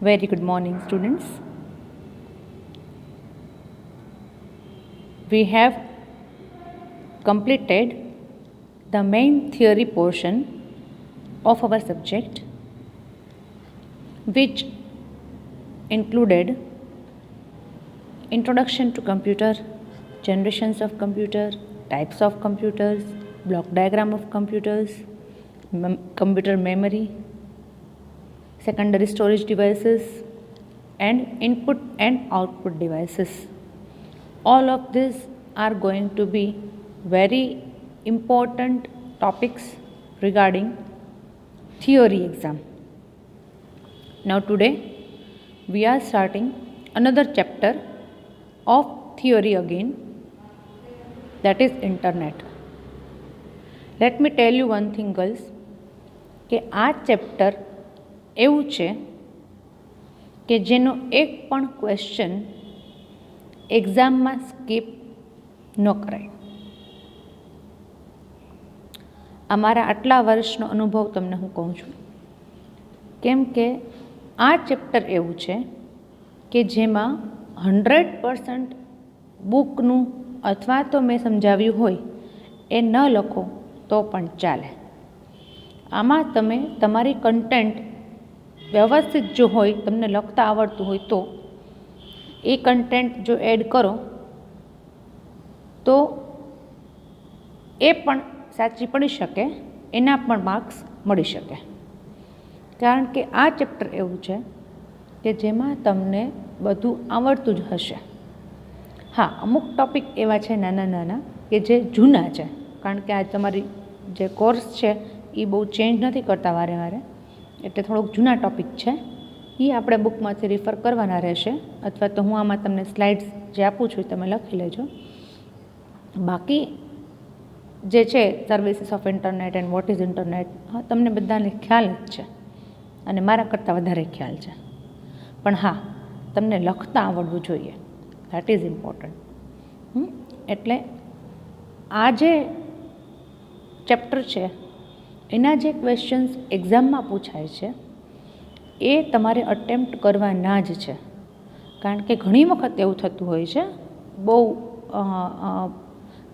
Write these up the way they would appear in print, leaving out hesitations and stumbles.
Very good morning, students. We have completed the main theory portion of our subject, which included introduction to computer, generations of computer, types of computers, block diagram of computers, computer memory, secondary storage devices, and input and output devices. All of these are going to be very important topics regarding theory exam. Now today we are starting another chapter of theory again, that is internet. Let me tell you one thing, girls, કે આ chapter એવું છે કે જેનો એક પણ question એક્ઝામમાં skip ન કરાય. અમારા આટલા વર્ષનો અનુભવ તમને હું કહું છું, કેમ કે આ ચેપ્ટર એવું છે કે જેમાં 100% બુકનું અથવા તો મેં સમજાવ્યું હોય એ ન લખો તો પણ ચાલે. આમાં તમે તમારી કન્ટેન્ટ વ્યવસ્થિત જો હોય, તમને લખતા આવડતું હોય તો એ કન્ટેન્ટ જો એડ કરો તો એ પણ સાચી પડી શકે, એના પણ માર્ક્સ મળી શકે. કારણ કે આ ચેપ્ટર એવું છે કે જેમાં તમને બધું આવડતું જ હશે. હા, અમુક ટૉપિક એવા છે નાના નાના કે જે જૂના છે, કારણ કે આ તમારી જે કોર્સ છે એ બહુ ચેન્જ નથી કરતા વારે વારે, એટલે થોડોક જૂના ટૉપિક છે, એ આપણે બુકમાંથી રિફર કરવાના રહેશે, અથવા તો હું આમાં તમને સ્લાઇડ્સ જે આપું છું તમે લખી લેજો. બાકી જે છે services of internet and what is internet, હા તમને બધાને ખ્યાલ જ છે અને મારા કરતાં વધારે ખ્યાલ છે. પણ હા, તમને લખતા આવડવું જોઈએ, દેટ ઇઝ ઇમ્પોર્ટન્ટ. એટલે આ જે ચેપ્ટર છે એના જે ક્વેશ્ચન્સ એક્ઝામમાં પૂછાય છે એ તમારે અટેમ્પ્ટ કરવાના જ છે. કારણ કે ઘણી વખત એવું થતું હોય છે, બહુ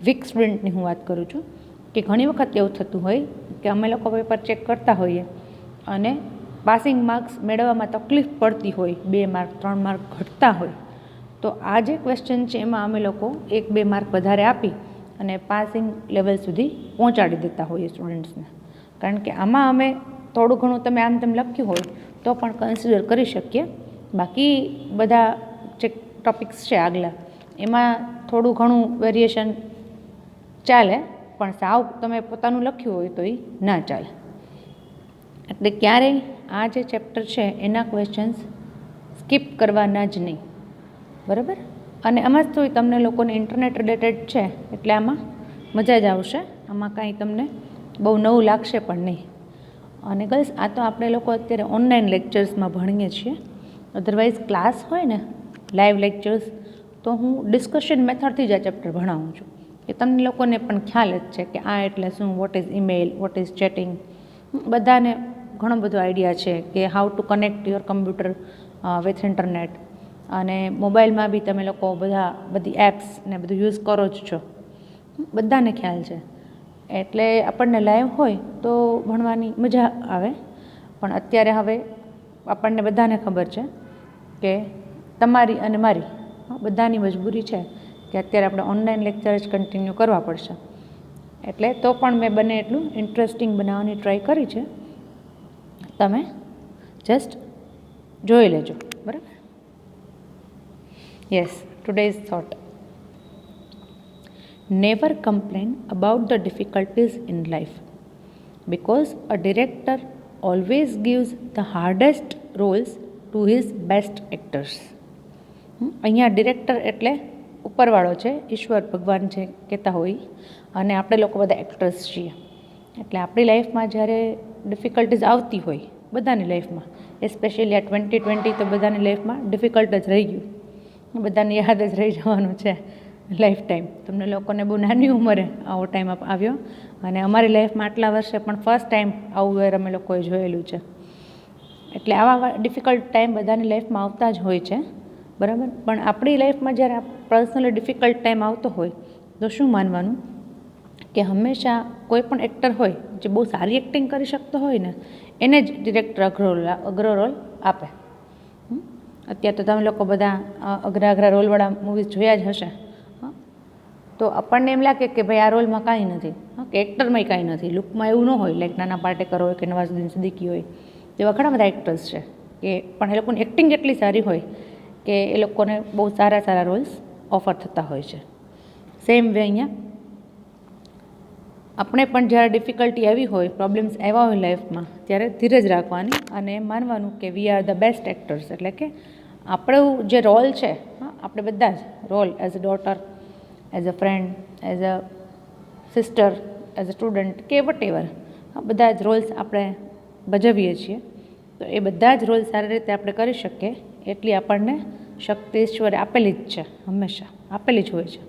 વીક સ્ટુડન્ટની હું વાત કરું છું, કે ઘણી વખત એવું થતું હોય કે અમે લોકો પેપર ચેક કરતા હોઈએ અને પાસિંગ માર્ક્સ મેળવવામાં તકલીફ પડતી હોય, 2 માર્ક 3 માર્ક ઘટતા હોય, તો આ જે ક્વેશ્ચન છે એમાં અમે લોકો 1-2 માર્ક વધારે આપી અને પાસિંગ લેવલ સુધી પહોંચાડી દેતા હોઈએ સ્ટુડન્ટ્સને. કારણ કે આમાં અમે થોડું ઘણું તમે આમ તેમ લખ્યું હોય તો પણ કન્સિડર કરી શકીએ. બાકી બધા જે ટૉપિક્સ છે આગલા એમાં થોડું ઘણું વેરિએશન ચાલે, પણ સાવ તમે પોતાનું લખ્યું હોય તો એ ના ચાલે. એટલે ક્યારેય આ જે ચેપ્ટર છે એના ક્વેશ્ચન્સ સ્કીપ કરવાના જ નહીં, બરાબર. અને આમાં જ તો તમને લોકોને ઇન્ટરનેટ રિલેટેડ છે એટલે આમાં મજા જ આવશે, આમાં કાંઈ તમને બહુ નવું લાગશે પણ નહીં. અને ગર્લ્સ, આ તો આપણે લોકો અત્યારે ઓનલાઈન લેક્ચર્સમાં ભણીએ છીએ, અધરવાઇઝ ક્લાસ હોય ને લાઈવ લેક્ચર્સ તો હું ડિસ્કશન મેથડથી જ આ ચેપ્ટર ભણાવું છું, કે તમને લોકોને પણ ખ્યાલ જ છે કે આ એટલે શું, what is email, what is chatting, બધાને ઘણો બધો આઈડિયા છે કે how to connect your computer with internet. અને મોબાઈલમાં બી તમે લોકો બધી એપ્સ ને બધું યુઝ કરો જ છો, બધાને ખ્યાલ છે. એટલે આપણને લાઈવ હોય તો ભણવાની મજા આવે. પણ અત્યારે હવે આપણને બધાને ખબર છે કે તમારી અને મારી બધાની મજબૂરી છે કે અત્યારે આપણે ઓનલાઈન લેક્ચર જ કન્ટિન્યુ કરવા પડશે. એટલે તો પણ મેં બને એટલું ઇન્ટરેસ્ટિંગ બનાવવાની ટ્રાય કરી છે, તમે જસ્ટ જોઈ લેજો, બરાબર. Yes, today's thought: never complain about the difficulties in life because a director always gives the hardest roles to his best actors. અહીંયા ડિરેક્ટર એટલે ઉપરવાળો છે, ઈશ્વર ભગવાન છે કહેતા હોય, અને આપણે લોકો બધા એક્ટર્સ છીએ. એટલે આપણી લાઈફમાં જ્યારે ડિફિકલ્ટીઝ આવતી હોય, બધાની લાઈફમાં, એસ્પેશિયલી આ 2020 તો બધાની લાઈફમાં ડિફિકલ્ટ જ રહી ગયું, બધાને યાદ જ રહી જવાનું છે લાઈફ ટાઈમ. તમને લોકોને બહુ નાની ઉંમરે આવો ટાઈમ આવ્યો, અને અમારી લાઈફમાં આટલા વર્ષે પણ ફર્સ્ટ ટાઈમ આવું વેર અમે લોકોએ જોયેલું છે. એટલે આવા ડિફિકલ્ટ ટાઈમ બધાની લાઈફમાં આવતા જ હોય છે, બરાબર. પણ આપણી લાઈફમાં જ્યારે પર્સનલી ડિફિકલ્ટ ટાઈમ આવતો હોય તો શું માનવાનું કે હંમેશા કોઈ પણ એક્ટર હોય જે બહુ સારી એક્ટિંગ કરી શકતો હોય ને એને જ ડિરેક્ટર અઘરો રોલ આપે. અત્યારે તો તમે લોકો બધા અઘરા રોલવાળા મૂવીઝ જોયા જ હશે. તો આપણને એમ લાગે કે ભાઈ આ રોલમાં કાંઈ નથી, કે એક્ટરમાં કાંઈ નથી, લુકમાં એવું ન હોય, લાઈક નાના પાટેકર હોય કે નવાઝુદ્દીન સિદ્દીકી હોય, એવા ઘણા બધા એક્ટર્સ છે કે પણ એ લોકોની એક્ટિંગ એટલી સારી હોય કે એ લોકોને બહુ સારા રોલ્સ ઓફર થતા હોય છે. સેમ વે અહીંયા આપણે પણ જ્યારે ડિફિકલ્ટી આવી હોય, પ્રોબ્લેમ્સ આવ્યા હોય લાઈફમાં, ત્યારે ધીરજ રાખવાની અને માનવાનું કે we are the best actors. એટલે કે આપણું જે રોલ છે, આપણે બધા જ role as a daughter, as a friend, as a sister, as a student કે વટ એવર, બધા જ રોલ્સ આપણે ભજવીએ છીએ. તો એ બધા જ રોલ સારી રીતે આપણે કરી શકીએ એટલી આપણને શક્તિ ઈશ્વરે આપેલી જ છે, હંમેશા આપેલી જ હોય છે.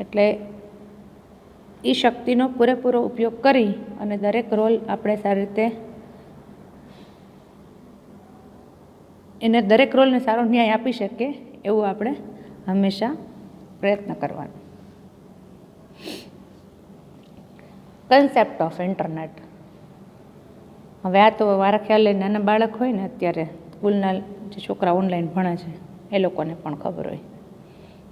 એટલે એ શક્તિનો પૂરેપૂરો ઉપયોગ કરી અને દરેક રોલ આપણે સારી રીતે એને દરેક રોલને સારો ન્યાય આપી શકીએ એવું આપણે હંમેશા પ્રયત્ન કરવાનો. Concept of internet. હવે આ તો મારા ખ્યાલે નાના બાળક હોય ને, અત્યારે સ્કૂલના જે છોકરા ઓનલાઈન ભણે છે એ લોકોને પણ ખબર હોય.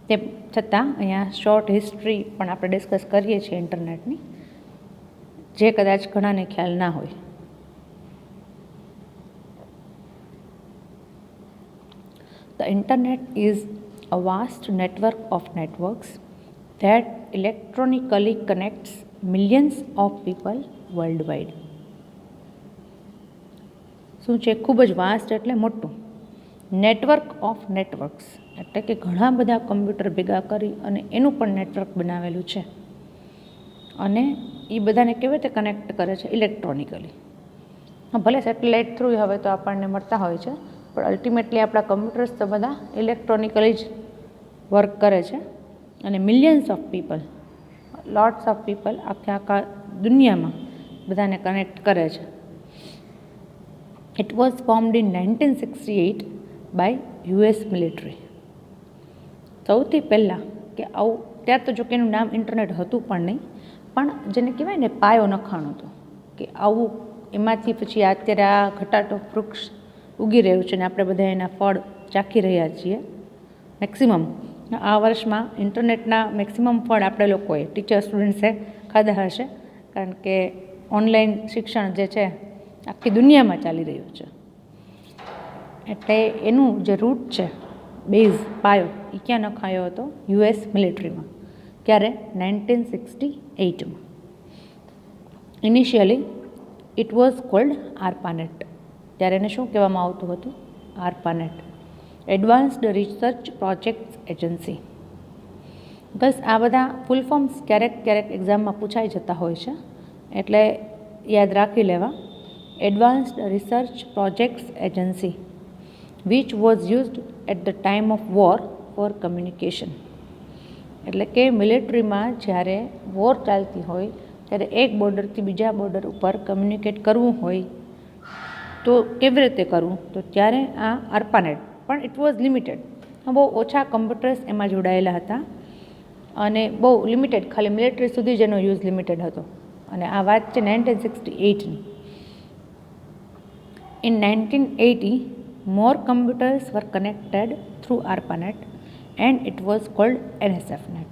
તે છતાં અહીંયા શોર્ટ હિસ્ટ્રી પણ આપણે ડિસ્કસ કરીએ છીએ ઇન્ટરનેટની, જે કદાચ ઘણાને ખ્યાલ ના હોય. The internet is a vast network of networks that electronically connects millions of people worldwide. શું છે? ખૂબ જ વાસ્ટ એટલે મોટું. નેટવર્ક ઓફ નેટવર્ક્સ એટલે કે ઘણા બધા કમ્પ્યુટર ભેગા કરી અને એનું પણ નેટવર્ક બનાવેલું છે. અને એ બધાને કેવી રીતે કનેક્ટ કરે છે? ઇલેક્ટ્રોનિકલી. ભલે સેટેલાઇટ થ્રુ હવે તો આપણને મળતા હોય છે, પણ અલ્ટિમેટલી આપણા કમ્પ્યુટર્સ તો બધા ઇલેક્ટ્રોનિકલી જ વર્ક કરે છે. અને millions of people, lots of people આખા દુનિયામાં બધાને કનેક્ટ કરે છે. It was formed in 1968 by US military. સૌથી પહેલાં કે આવું, ત્યાર તો જો કે એનું નામ ઇન્ટરનેટ હતું પણ નહીં, પણ જેને કહેવાય ને પાયો નખાણો હતો કે આવું, એમાંથી પછી અત્યારે આ ઘટાટો વૃક્ષ ઉગી રહ્યું છે ને આપણે બધા એના ફળ ચાખી રહ્યા છીએ. મેક્સિમમ આ વર્ષમાં ઇન્ટરનેટના મેક્સિમમ ફળ આપણે લોકોએ, ટીચર સ્ટુડન્ટ્સે ખાધા હશે, કારણ કે ઓનલાઈન શિક્ષણ જે છે આખી દુનિયામાં ચાલી રહ્યું છે. એટલે એનું જે રૂટ છે, બેઝ, પાયો, એ ક્યાં નખાયો હતો? US મિલિટરીમાં. ક્યારે? 1968માં. Initially it was called ARPANET. ત્યારે એને શું કહેવામાં આવતું હતું? ARPANET, advanced research projects agency. બસ આ બધા ફૂલ ફોર્મ્સ ક્યારેક એક્ઝામમાં પૂછાઈ જતા હોય છે, એટલે યાદ રાખી લેવા. Advanced research projects agency which was used at the time of war for communication. એટલે કે મિલિટરીમાં જ્યારે વોર ચાલતી હોય ત્યારે એક બોર્ડરથી બીજા બોર્ડર ઉપર કમ્યુનિકેટ કરવું હોય તો કેવી રીતે કરવું? તો ત્યારે આ ARPANET, પણ ઇટ વોઝ લિમિટેડ. બહુ ઓછા કમ્પ્યુટર્સ એમાં જોડાયેલા હતા અને બહુ લિમિટેડ, ખાલી મિલિટરી સુધી જ એનો યુઝ લિમિટેડ હતો. અને આ વાત છે 1968ની. In 1980, more computers were connected through ARPANET and it was called NSFNet.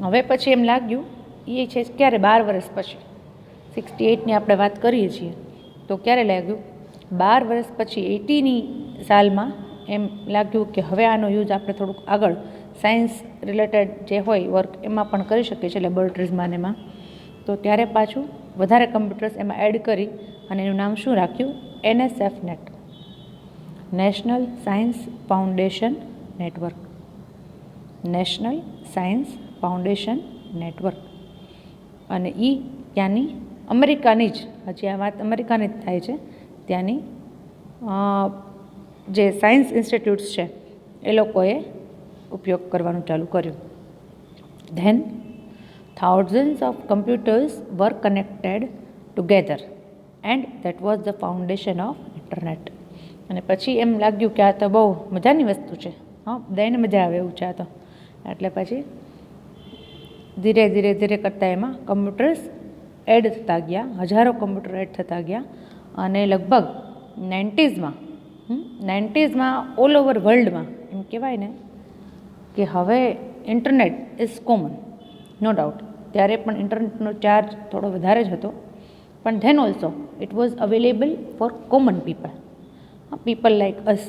હવે પછી એમ લાગ્યું, એ છે ક્યારે? 12 વર્ષ પછી. 68ની આપણે વાત કરીએ છીએ તો ક્યારે લાગ્યું? 12 વર્ષ પછી, 80ની સાલમાં એમ લાગ્યું કે હવે આનો યુઝ આપણે થોડુંક આગળ સાયન્સ રિલેટેડ જે હોય વર્ક એમાં પણ કરી શકીએ છીએ, લેબોરેટરીઝમાં ને એમાં. તો ત્યારે પાછું વધારે કમ્પ્યુટર્સ એમાં એડ કરી અને એનું નામ શું રાખ્યું? NSFNet, national science foundation network. National science foundation network. અને એ ત્યાંની અમેરિકાની જ, હજી આ વાત અમેરિકાની જ થાય છે, ત્યાંની જે સાયન્સ ઇન્સ્ટિટ્યૂટ્સ છે એ લોકોએ ઉપયોગ કરવાનું ચાલુ કર્યું. Then thousands of computers were connected together and that was the foundation of internet. અને પછી એમ લાગ્યું કે આ તો બહુ મજાની વસ્તુ છે, બધાને મજા આવે એવું છે આ તો. એટલે પછી ધીરે ધીરે ધીરે કરતાં એમાં કમ્પ્યુટર્સ એડ થતા ગયા, હજારો કમ્પ્યુટર એડ થતા ગયા, અને લગભગ 90s ઓલ ઓવર વર્લ્ડમાં એમ કહેવાય ને કે હવે internet is common, no doubt. ત્યારે પણ ઇન્ટરનેટનો ચાર્જ થોડો વધારે જ હતો, પણ then also it was available for common people like us.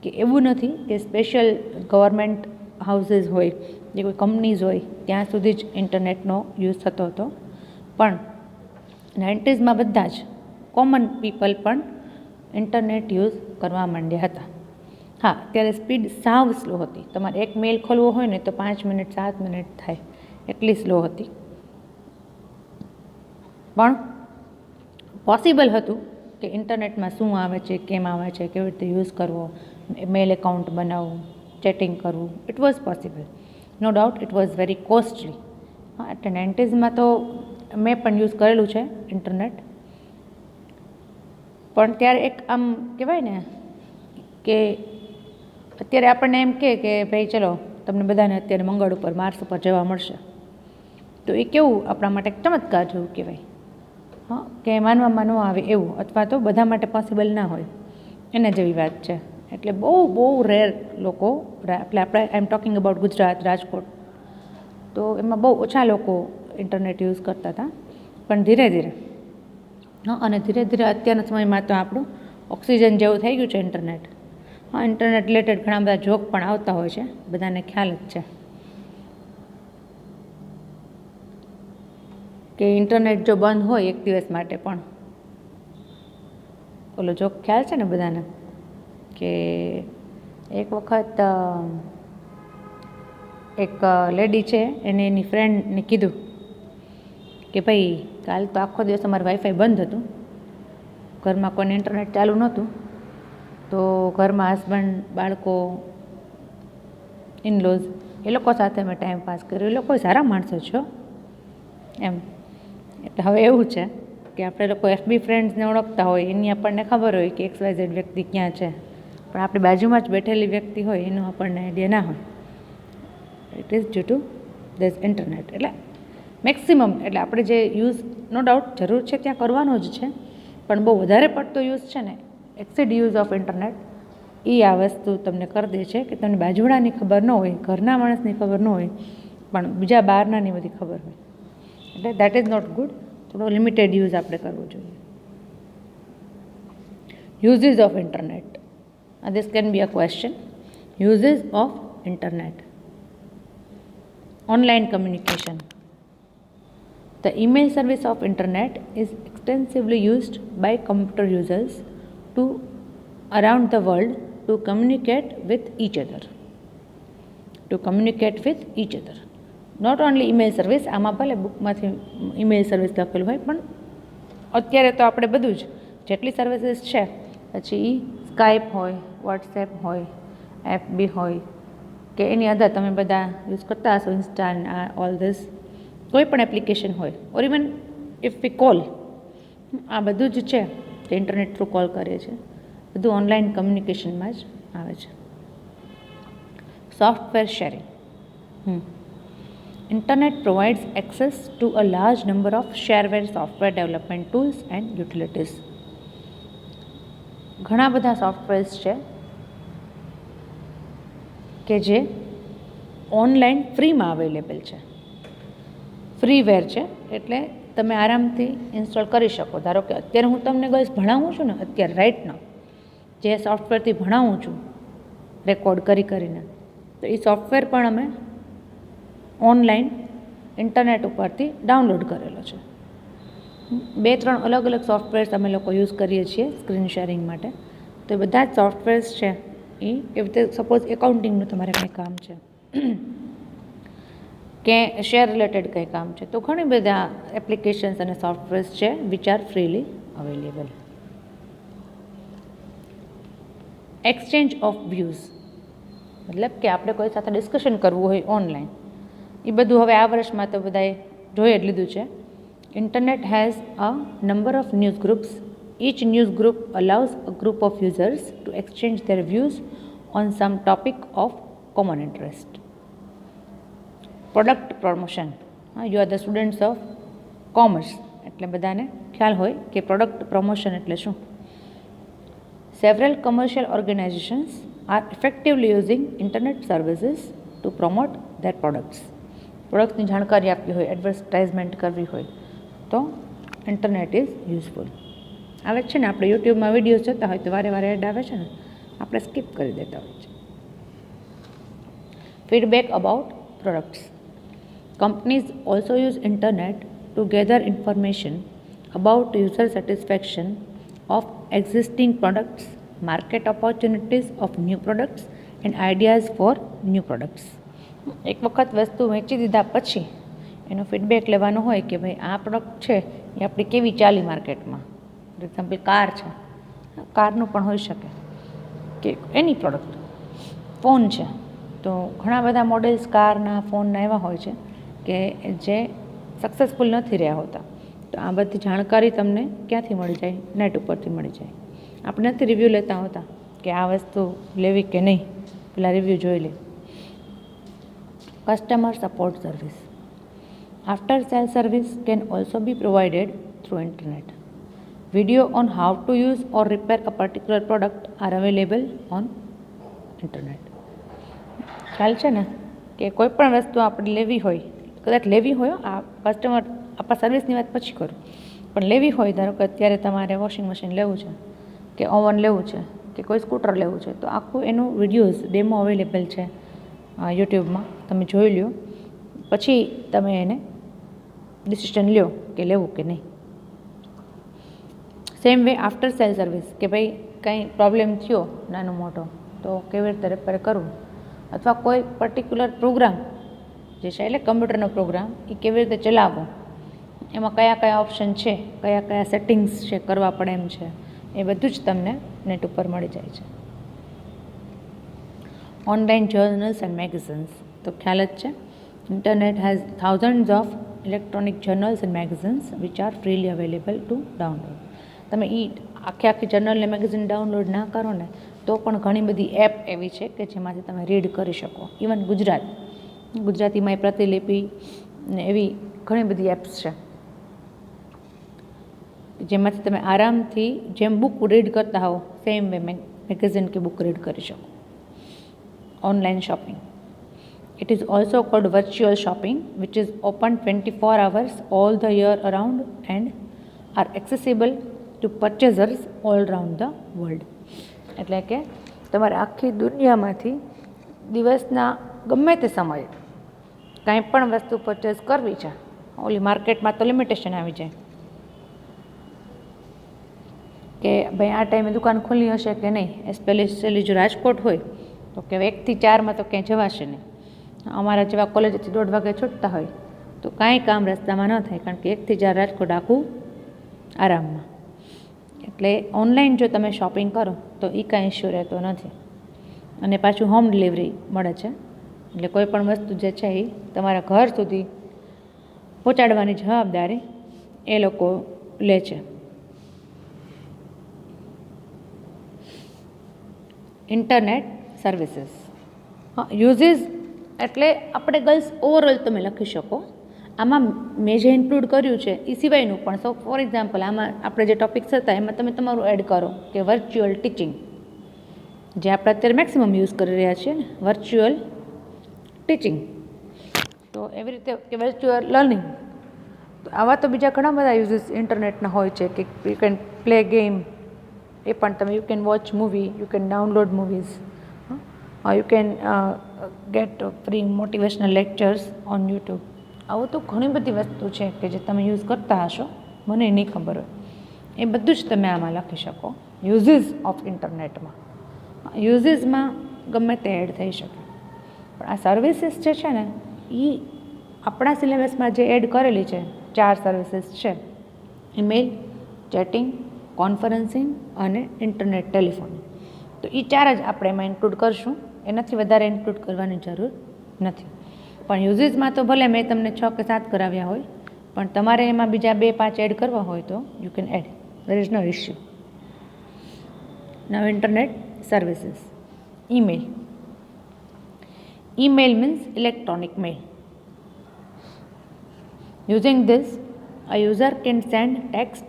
કે એવું નથી કે સ્પેશિયલ ગવર્મેન્ટ હાઉસીસ હોય, જે કોઈ કંપનીઝ હોય ત્યાં સુધી જ ઇન્ટરનેટનો યુઝ થતો હતો, પણ 90sમાં બધા જ કોમન પીપલ પણ ઇન્ટરનેટ યુઝ કરવા માંડ્યા હતા. હા, ત્યારે સ્પીડ સાવ સ્લો હતી. તમારે એક મેલ ખોલવો હોય ને તો 5 મિનિટ 7 મિનિટ થાય, એટલી સ્લો હતી. પણ પોસિબલ હતું કે ઇન્ટરનેટમાં શું આવે છે, કેમ આવે છે, કેવી રીતે યુઝ કરવો, મેલ એકાઉન્ટ બનાવવું, ચેટિંગ કરવું. It was possible, no doubt. It was very costly. હા, એટલે 90sમાં તો મેં પણ યુઝ કરેલું છે ઇન્ટરનેટ. પણ ત્યારે એક આમ કહેવાય ને કે અત્યારે આપણને એમ કે ભાઈ ચલો તમને બધાને અત્યારે મંગળ ઉપર, માર્સ ઉપર જવા મળશે, તો એ કેવું આપણા માટે ચમત્કાર જેવું કહેવાય. હા, કે માનવામાં ન આવે એવું, અથવા તો બધા માટે પોસિબલ ના હોય, એના જેવી વાત છે. એટલે બહુ રેર લોકો, એટલે આપણે I am talking about Gujarat, Rajkot, તો એમાં બહુ ઓછા લોકો ઇન્ટરનેટ યુઝ કરતા હતા. પણ ધીરે ધીરે અને ધીરે ધીરે અત્યારના સમયમાં તો આપણું ઓક્સિજન જેવું થઈ ગયું છે ઇન્ટરનેટ. હા, ઇન્ટરનેટ રિલેટેડ ઘણા બધા જોક પણ આવતા હોય છે, બધાને ખ્યાલ જ છે કે ઇન્ટરનેટ જો બંધ હોય એક દિવસ માટે પણ, ઓલો જોક ખ્યાલ છે ને બધાને, કે એક વખત એક લેડી છે એને એની ફ્રેન્ડને કીધું કે ભાઈ કાલ તો આખો દિવસ અમારું વાઈફાઈ બંધ હતું, ઘરમાં કોઈને ઇન્ટરનેટ ચાલુ નહોતું, તો ઘરમાં હસબન્ડ, બાળકો, ઇનલોઝ એ લોકો સાથે મેં ટાઈમ પાસ કર્યો. એ લોકો સારા માણસો છો એમ. એટલે હવે એવું છે કે આપણે લોકો FB ફ્રેન્ડ્સને ઓળખતા હોય, એની આપણને ખબર હોય કે XYZ વ્યક્તિ ક્યાં છે, પણ આપણી બાજુમાં જ બેઠેલી વ્યક્તિ હોય એનું આપણને આઈડિયા ના હોય. It is due to this internet. એટલે મેક્સિમમ, એટલે આપણે જે યુઝ નો ડાઉટ જરૂર છે ત્યાં કરવાનો જ છે, પણ બહુ વધારે પડતો યુઝ છે ને, એક્સિડ યુઝ ઓફ ઇન્ટરનેટ, એ આ વસ્તુ તમને કરી દે છે કે તમને બાજુવાળાની ખબર ન હોય, ઘરના માણસની ખબર ન હોય, પણ બીજા બહારનાની બધી ખબર હોય. એટલે દેટ ઇઝ નોટ ગુડ. થોડો લિમિટેડ યુઝ આપણે કરવો જોઈએ. Uses of internet, this can be a question. Uses of internet. Online communication. The email service of internet is extensively used by computer users to around the world to communicate with each other. Not only email service, આમાં ભલે બુકમાંથી email service લખેલું હોય, પણ અત્યારે તો આપણે બધું જ જેટલી સર્વિસીસ છે, પછી સ્કાઈપ હોય, વોટ્સએપ હોય, FB હોય, કે એની અધર તમે બધા યુઝ કરતા હશો, ઇન્સ્ટા, ઓલ ધીસ, કોઈ પણ એપ્લિકેશન હોય, ઓર ઇવન ઇફ વી કોલ, આ બધું જ છે કે ઇન્ટરનેટ થ્રુ કોલ કરીએ છીએ, બધું ઓનલાઈન કમ્યુનિકેશનમાં જ આવે છે. Software sharing. Internet provides access to a large number of shareware software development tools and utilities. ઘણા બધા સોફ્ટવેર્સ છે કે જે ઓનલાઈન ફ્રીમાં અવેલેબલ છે. ફ્રીવેર છે, એટલે તમે આરામથી ઇન્સ્ટોલ કરી શકો. ધારો કે અત્યારે હું તમને ગર્લ્સ ભણાવું છું ને, અત્યારે રાઈટ નાઉ જે સોફ્ટવેરથી ભણાવું છું રેકોર્ડ કરીને, તો એ સોફ્ટવેર પણ અમે ઓનલાઈન ઇન્ટરનેટ ઉપરથી ડાઉનલોડ કરેલો છે. 2-3 અલગ અલગ સોફ્ટવેર્સ અમે લોકો યુઝ કરીએ છીએ સ્ક્રીન શેરિંગ માટે. તો એ બધા જ સોફ્ટવેર્સ છે એ એવી રીતે, સપોઝ એકાઉન્ટિંગનું તમારે કંઈ કામ છે કે શેર રિલેટેડ કંઈ કામ છે, તો ઘણી બધા એપ્લિકેશન્સ અને સોફ્ટવેર્સ છે which are freely available. Exchange of views, મતલબ કે આપણે કોઈ સાથે ડિસ્કશન કરવું હોય ઓનલાઈન, એ બધું હવે આ વર્ષમાં તો બધાએ જોઈ જ લીધું છે. Internet has a number of news groups Each news group allows a group of users to exchange their views on some topic of common interest. Product promotion. You are the students of commerce. એટલે બધાને ખ્યાલ હોય કે product promotion એટલે શું. Several commercial organizations are effectively using internet services to promote their products. પ્રોડક્ટની જાણકારી આપવી હોય, એડવર્ટાઇઝમેન્ટ કરવી હોય તો ઇન્ટરનેટ ઇઝ યુઝફુલ. આવે છે ને, આપણે યુટ્યુબમાં વિડીયોઝ જોતા હોય તો વારે વારે એડ આવે છે ને, આપણે સ્કીપ કરી દેતા હોય છે. Feedback about products. Companies also use internet to gather information about user satisfaction of existing products, market opportunities of new products and ideas for new products. એક વખત વસ્તુ વેચી દીધા પછી એનો ફીડબેક લેવાનો હોય કે ભાઈ આ પ્રોડક્ટ છે એ આપણી કેવી ચાલી માર્કેટમાં. ફોર એક્ઝામ્પલ કાર છે, કારનું પણ હોઈ શકે કે એની પ્રોડક્ટ. ફોન છે તો ઘણા બધા મોડેલ્સ કારના ફોનના એવા હોય છે કે જે સક્સેસફુલ નથી રહ્યા હોતા. તો આ બધી જાણકારી તમને ક્યાંથી મળી જાય? નેટ ઉપરથી મળી જાય. આપણે નથી રિવ્યૂ લેતા હોતા કે આ વસ્તુ લેવી કે નહીં, પેલા રિવ્યૂ જોઈ લે. Customer support service. After sale service can also B provided through internet. Video on how to use or repair a particular product R available on internet. ખ્યાલ છે ને કે કોઈ પણ વસ્તુ આપણે લેવી હોય, કદાચ લેવી હોય, આ કસ્ટમર આપણા સર્વિસની વાત પછી કરું, પણ લેવી હોય, ધારો કે અત્યારે તમારે વોશિંગ મશીન લેવું છે કે ઓવન લેવું છે કે કોઈ સ્કૂટર લેવું છે, તો આખું એનું વિડીયોઝ ડેમો અવેલેબલ છે યુટ્યુબમાં. તમે જોઈ લો, પછી તમે એને ડિસિઝન લ્યો કે લેવું કે નહીં. Same way after sale service, કે ભાઈ કંઈ પ્રોબ્લેમ થયો નાનો મોટો તો કેવી રીતે રિપેર કરવું, અથવા કોઈ પર્ટિક્યુલર પ્રોગ્રામ જે છે એટલે કમ્પ્યુટરનો પ્રોગ્રામ એ કેવી રીતે ચલાવવો, એમાં કયા કયા ઓપ્શન છે, કયા કયા સેટિંગ્સ છે કરવા પડે એમ છે, એ બધું જ તમને નેટ ઉપર મળી જાય છે. Online journals and magazines. તો ખ્યાલ જ છે, internet has thousands of electronic journals and magazines which are freely available two download. તમે આખી જર્નલ ને મેગેઝિન ડાઉનલોડ ના કરો ને તો પણ ઘણી બધી એપ એવી છે કે જેમાંથી તમે રીડ કરી શકો. ઇવન ગુજરાતીમાં એ પ્રતિલિપિ ને એવી ઘણી બધી એપ્સ છે જેમાંથી તમે આરામથી જેમ બુક રીડ કરતા હોવ સેમ વે મેગેઝિન કે બુક રીડ કરી શકો. Online shopping. It is also cold virtual shopping which is open 24 hours all the year around and are accessible to purchasers all around the world. એટલે કે તમારે આખી દુનિયામાંથી દિવસના ગમે તે સમયે કાંઈ પણ વસ્તુ પરચેસ કરવી છે. ઓલી માર્કેટમાં તો લિમિટેશન આવી જાય કે ભાઈ આ ટાઈમે દુકાન ખુલ્લી હશે કે નહીં. એસ્પેશિયલી જો રાજકોટ હોય તો કે 1 થી 4 તો ક્યાંય જવાશે નહીં. અમારા જેવા કોલેજથી 1:30 વાગે છૂટતા હોય તો કાંઈ કામ રસ્તામાં ન થાય, કારણ કે 1 થી 4 રાજકોટ આખું આરામમાં. એટલે ઓનલાઈન જો તમે શોપિંગ કરો તો એ કાંઈ ઇશ્યુ રહેતો નથી. અને પાછું હોમ ડિલિવરી મળે છે, એટલે કોઈ પણ વસ્તુ જે છે એ તમારા ઘર સુધી પહોંચાડવાની જવાબદારી એ લોકો લે છે. Internet services. યુઝિસ એટલે આપણે ગર્લ્સ ઓવરઓલ તમે લખી શકો. આમાં મેં જે ઇન્ક્લુડ કર્યું છે એ સિવાયનું પણ. સો ફોર એક્ઝામ્પલ, આમાં આપણે જે ટોપિક્સ હતા એમાં તમે તમારું એડ કરો કે વર્ચ્યુઅલ ટીચિંગ, જે આપણે અત્યારે મેક્સિમમ યુઝ કરી રહ્યા છીએ ને, વર્ચ્યુઅલ ટીચિંગ. તો એવી રીતે કે વર્ચ્યુઅલ લર્નિંગ. તો આવા તો બીજા ઘણા બધા યુઝિસ ઇન્ટરનેટના હોય છે કે યુ કેન પ્લે ગેમ, એ પણ તમે you can watch movie, you can download movies, you can get free motivational lectures on YouTube. આવું તો ઘણી બધી વસ્તુ છે કે જે તમે યુઝ કરતા હશો, મને નહીં ખબર હોય. એ બધું જ તમે આમાં લખી શકો યુઝિસ ઓફ ઇન્ટરનેટમાં. યુઝિસમાં ગમે તે એડ થઈ શકે, પણ આ સર્વિસીસ જે છે ને એ આપણા સિલેબસમાં જે એડ કરેલી છે 4 સર્વિસીસ છે: ઈમેલ, ચેટિંગ, કોન્ફરન્સિંગ અને ઇન્ટરનેટ ટેલિફોન. તો એ 4 જ આપણે એમાં ઇન્ક્લુડ કરશું, એનાથી વધારે ઇન્ક્લુડ કરવાની જરૂર નથી. પણ યુઝિસમાં તો ભલે મેં તમને 6 કે 7 કરાવ્યા હોય, પણ તમારે એમાં બીજા 2-5 એડ કરવા હોય તો you can add. there is no issue. Now internet services. Email. Email means electronic mail. Using this, a user can send text,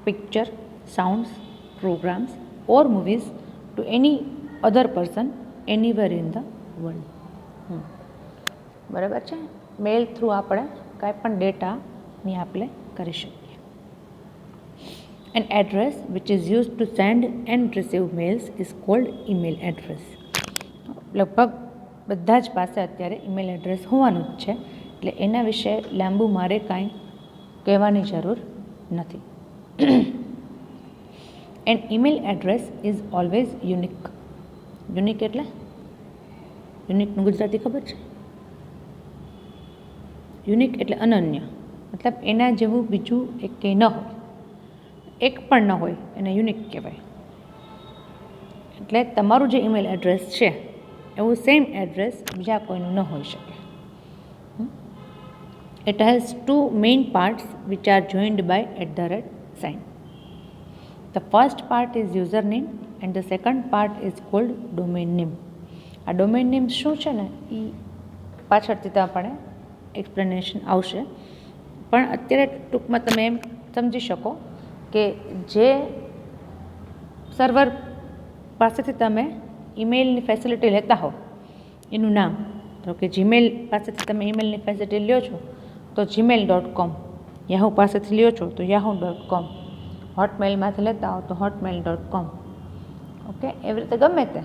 picture, sounds, programs or movies to any other person anywhere in the world. બરાબર છે. મેલ through આપણે કાંઈ પણ ડેટાની આપણે કરી શકીએ. An address which is used to send and receive mails is called email address. લગભગ બધા જ પાસે અત્યારે ઈમેલ એડ્રેસ હોવાનું જ છે, એટલે એના વિશે લાંબુ મારે કાંઈ કહેવાની જરૂર નથી. An email address is always unique. Unique એટલે યુનિકનું ગુજરાતી ખબર છે? યુનિક એટલે અનન્ય, મતલબ એના જેવું બીજું એક કંઈ ન હોય, એક પણ ન હોય એને યુનિક કહેવાય. એટલે તમારું જે ઈમેલ એડ્રેસ છે એવું સેમ એડ્રેસ બીજા કોઈનું ન હોઈ શકે. It has two main parts which are joined by @ sign. The first part is username and the second part is called domain name. આ domain name શું છે ને એ પાછળથી તો આપણે એક્સપ્લેનેશન આવશે, પણ અત્યારે ટૂંકમાં તમે એમ સમજી શકો કે જે સર્વર પાસેથી તમે ઈમેલની ફેસિલિટી લેતા હો એનું નામ, તો કે જીમેલ પાસેથી તમે ઈમેલની ફેસિલિટી લ્યો છો તો gmail.com, યાહુ પાસેથી લ્યો છો તો yahoo.com, હોટમેલમાંથી લેતા હો તો hotmail.com. ઓકે, એવી રીતે ગમે તે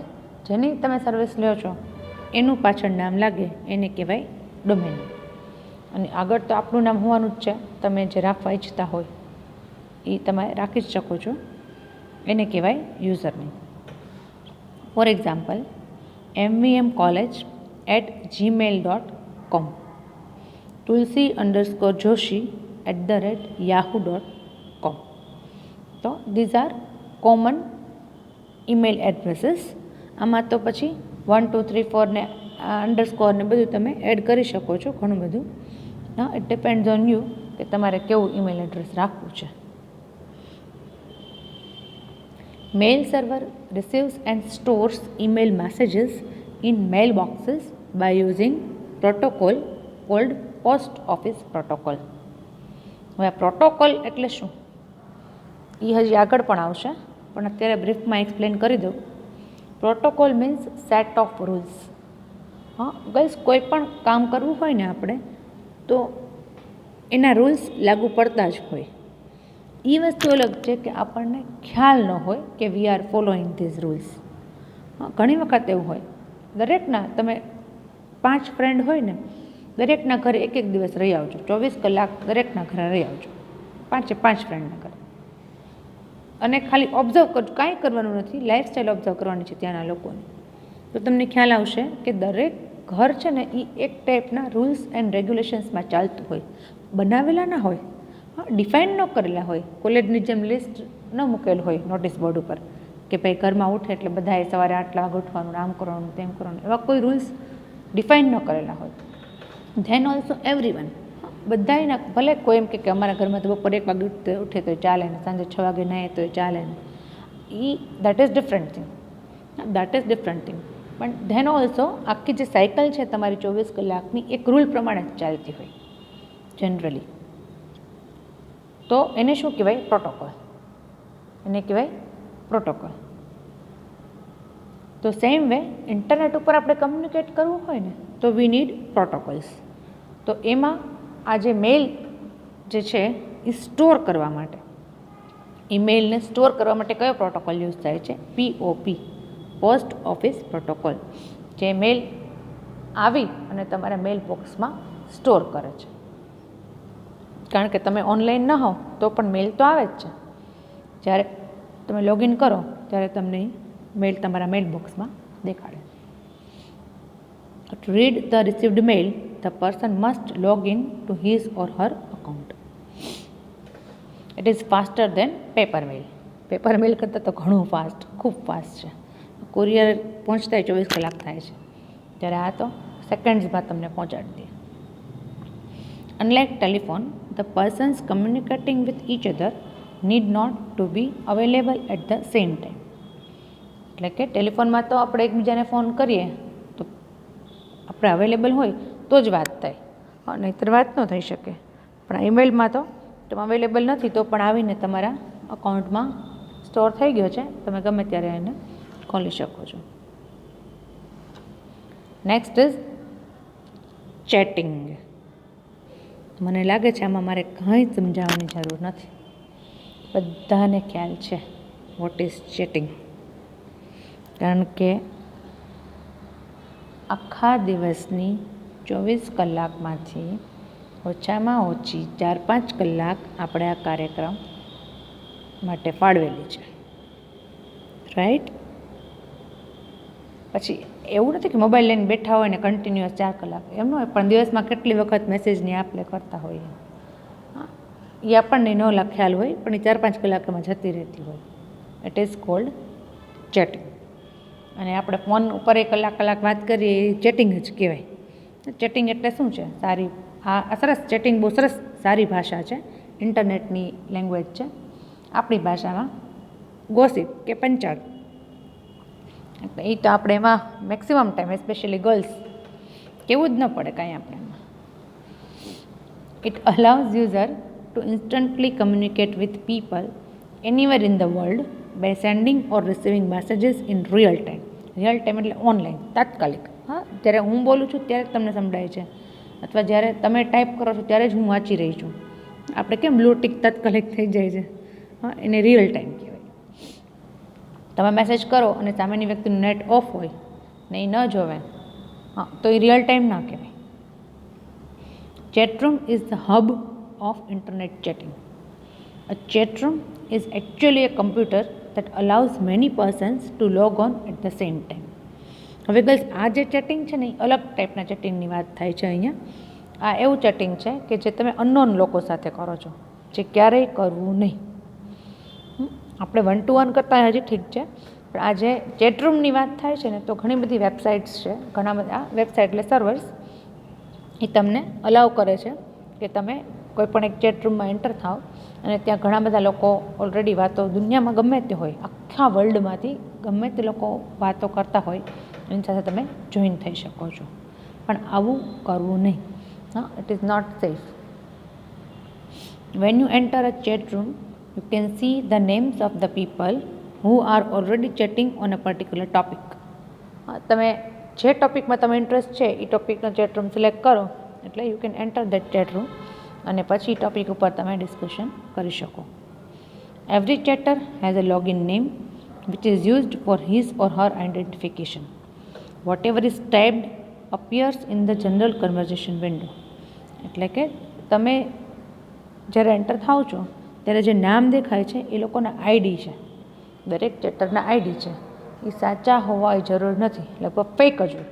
જેની તમે સર્વિસ લ્યો છો એનું પાછળ નામ લાગે એને કહેવાય ડોમેન. અને આગળ તો આપણું નામ હોવાનું જ છે, તમે જે રાખવા ઈચ્છતા હોય એ તમે રાખી જ શકો છો, એને કહેવાય username. For example, mvmcollege@gmail.com, tulsi_joshi@yahoo.com. તો these are common email addresses. આમાં તો પછી 1 2 3 4 ને અંડરસ્કોર ને બધું તમે એડ કરી શકો છો, ઘણું બધું. ઇટ ડિપેન્ડ્સ ઓન યુ કે તમારે કેવું ઈમેલ એડ્રેસ રાખવું છે. Mail server receives and stores email messages in mailboxes by using protocol called post office protocol. હવે પ્રોટોકોલ એટલે શું એ હજી આગળ પણ આવશે, પણ અત્યારે બ્રીફમાં એક્સપ્લેન કરી દઉં. Protocol means set of rules. હા ગઈસ, કોઈ પણ કામ કરવું હોય ને આપણે તો એના રૂલ્સ લાગુ પડતા જ હોય. એ વસ્તુ અલગ છે કે આપણને ખ્યાલ ન હોય કે we are following these rules. ઘણી વખત એવું હોય, દરેકના તમે 5 ફ્રેન્ડ હોય ને, દરેકના ઘરે એક દિવસ રહી આવજો, 24 કલાક દરેકના ઘરે રહી આવજો, 5 ફ્રેન્ડના ઘરે, અને ખાલી ઓબ્ઝર્વ કરજો, કાંઈ કરવાનું નથી, લાઈફસ્ટાઈલ ઓબ્ઝર્વ કરવાની છે ત્યાંના લોકોની. તો તમને ખ્યાલ આવશે કે દરેક ઘર છે ને એ એક ટાઈપના રૂલ્સ એન્ડ રેગ્યુલેશન્સમાં ચાલતું હોય, બનાવેલા ના હોય, ડિફાઇન ન કરેલા હોય. કોલેજની જેમ લિસ્ટ ન મૂકેલ હોય નોટિસ બોર્ડ ઉપર કે ભાઈ ઘરમાં ઉઠે એટલે બધાએ સવારે આટલા વાગે ઉઠવાનું, આમ કરવાનું, તેમ કરવાનું, એવા કોઈ રૂલ્સ ડિફાઇન ન કરેલા હોય. ધેન ઓલ્સો એવરીવન, બધાના ભલે કોઈ એમ કે અમારા ઘરમાં તો બપોરે 1 વાગે ઉઠે તો ચાલે ને, સાંજે 6 વાગે નાહે તો ચાલે ને, દેટ ઇઝ ડિફરન્ટ થિંગ. પણ ધેન ઓલ્સો આખી જે સાયકલ છે તમારી 24 કલાકની એક રૂલ પ્રમાણે જ ચાલતી હોય જનરલી. તો એને શું કહેવાય? પ્રોટોકોલ. એને કહેવાય પ્રોટોકોલ. તો સેમ વે ઇન્ટરનેટ ઉપર આપણે કમ્યુનિકેટ કરવું હોય ને તો વી નીડ પ્રોટોકોલ્સ. તો એમાં આ જે મેલ જે છે એ સ્ટોર કરવા માટે, ઈમેલને સ્ટોર કરવા માટે કયો પ્રોટોકોલ યુઝ થાય છે? POP, પોસ્ટ ઓફિસ પ્રોટોકોલ, જે મેલ આવી અને તમારા મેલ બોક્સમાં સ્ટોર કરે છે. કારણ કે તમે ઓનલાઈન ન હો તો પણ મેલ તો આવે જ છે. જ્યારે તમે લોગિન કરો ત્યારે તમને મેલ તમારા મેલ બોક્સમાં દેખાડે. To read the received mail, the person must log in to his or her account. It is faster than paper mail. Paper mail કરતાં તો ઘણું ફાસ્ટ, ખૂબ ફાસ્ટ છે. કુરિયર પહોંચતા 24 કલાક થાય છે, ત્યારે આ તો સેકન્ડ્સમાં તમને પહોંચાડી દે. Unlike telephone, the persons communicating with each other need not to be available at the same time. એટલે કે ટેલિફોનમાં તો આપણે એકબીજાને ફોન કરીએ તો આપણે અવેલેબલ હોય તો જ વાત થાય, નહીંતર વાત ન થઈ શકે. પણ ઈમેલમાં તો તમે અવેલેબલ નથી તો પણ આવીને તમારા અકાઉન્ટમાં સ્ટોર થઈ ગયો છે, તમે ગમે ત્યારે એને ખોલી શકો છો. Next is chatting. મને લાગે છે આમાં મારે કંઈ સમજાવવાની જરૂર નથી, બધાને ખ્યાલ છે વોટ ઇઝ ચેટિંગ. કારણ કે આખા દિવસની 24 કલાકમાંથી ઓછામાં ઓછી 4-5 કલાક આપણે આ કાર્યક્રમ માટે ફાળવેલી છે, રાઈટ? પછી એવું નથી કે મોબાઈલ લઈને બેઠા હોય ને કન્ટિન્યુઅસ 4 કલાક, એમ ન હોય, પણ દિવસમાં કેટલી વખત મેસેજની આપણે કરતા હોઈએ, એ આપણને ન ખ્યાલ હોય, પણ એ 4-5 કલાક એમાં જતી રહેતી હોય. It is called chatting. અને આપણે ફોન ઉપર 1 કલાક વાત કરીએ એ ચેટિંગ જ કહેવાય. ચેટિંગ એટલે શું છે? સારી સરસ ચેટિંગ બહુ સરસ સારી ભાષા છે, ઇન્ટરનેટની લેંગ્વેજ છે. આપણી ભાષામાં ગોસિપ કે પંચાળ, એટલે એ તો આપણે એમાં મેક્સિમમ ટાઈમ એસ્પેશિયલી ગર્લ્સ કેવું જ ન પડે કાંઈ આપણે એમાં. It allows user to instantly communicate with people anywhere in the world by sending or receiving messages in real time. Real time એટલે ઓનલાઈન, તાત્કાલિક. હા, જ્યારે હું બોલું છું ત્યારે જ તમને સંભળાય છે, અથવા જ્યારે તમે ટાઈપ કરો છો ત્યારે જ હું વાંચી રહી છું. આપણે કેમ બ્લુ ટિક તાત્કાલિક થઈ જાય છે, હા, એને રિયલ ટાઈમ કહેવાય. તમે મેસેજ કરો અને સામેની વ્યક્તિનું નેટ ઓફ હોય ને એ ન જોવે, હા, તો એ રિયલ ટાઈમ ના કહેવાય. Chatroom is the hub of internet chatting. A chatroom is actually a computer that allows many persons to log on at the same time. હવે ગર્લ્સ, આ જે ચેટિંગ છે ને એ અલગ ટાઈપના ચેટિંગની વાત થાય છે અહીંયા. આ એવું ચેટિંગ છે કે જે તમે અનનોન લોકો સાથે કરો છો, જે ક્યારેય કરવું નહીં. આપણે 1-to-1 કરતાં હજી ઠીક છે, પણ આ જે ચેટરૂમની વાત થાય છે ને, તો ઘણી બધી વેબસાઇટ્સ છે, ઘણા બધા વેબસાઇટ એટલે સર્વર્સ, એ તમને અલાઉ કરે છે કે તમે કોઈ પણ એક ચેટરૂમમાં એન્ટર થાઓ અને ત્યાં ઘણા બધા લોકો ઓલરેડી વાતો, દુનિયામાં ગમે તે હોય, આખા વર્લ્ડમાંથી ગમે તે લોકો વાતો કરતા હોય, એની સાથે તમે જોઈન થઈ શકો છો. પણ આવું કરવું નહીં. હા, it is not safe. When you enter a chat room, you can see the names of the people who are already chatting on a particular topic. તમે જે ટોપિકમાં તમે ઇન્ટરેસ્ટ છે એ ટોપિકનો ચેટ રૂમ સિલેક્ટ કરો એટલે you can enter that chat room, અને પછી ટોપિક ઉપર તમે ડિસ્કશન કરી શકો. Every chatter has a login name which is used for his or her identification. Whatever is typed appears in the general conversation window. એટલે કે તમે જ્યારે એન્ટર થાઓ છો ત્યારે જે નામ દેખાય છે એ લોકોના આઈડી છે, દરેક ચેટરના આઈડી છે. એ સાચા હોવાની જરૂર નથી, લગભગ ફેક જ હોય.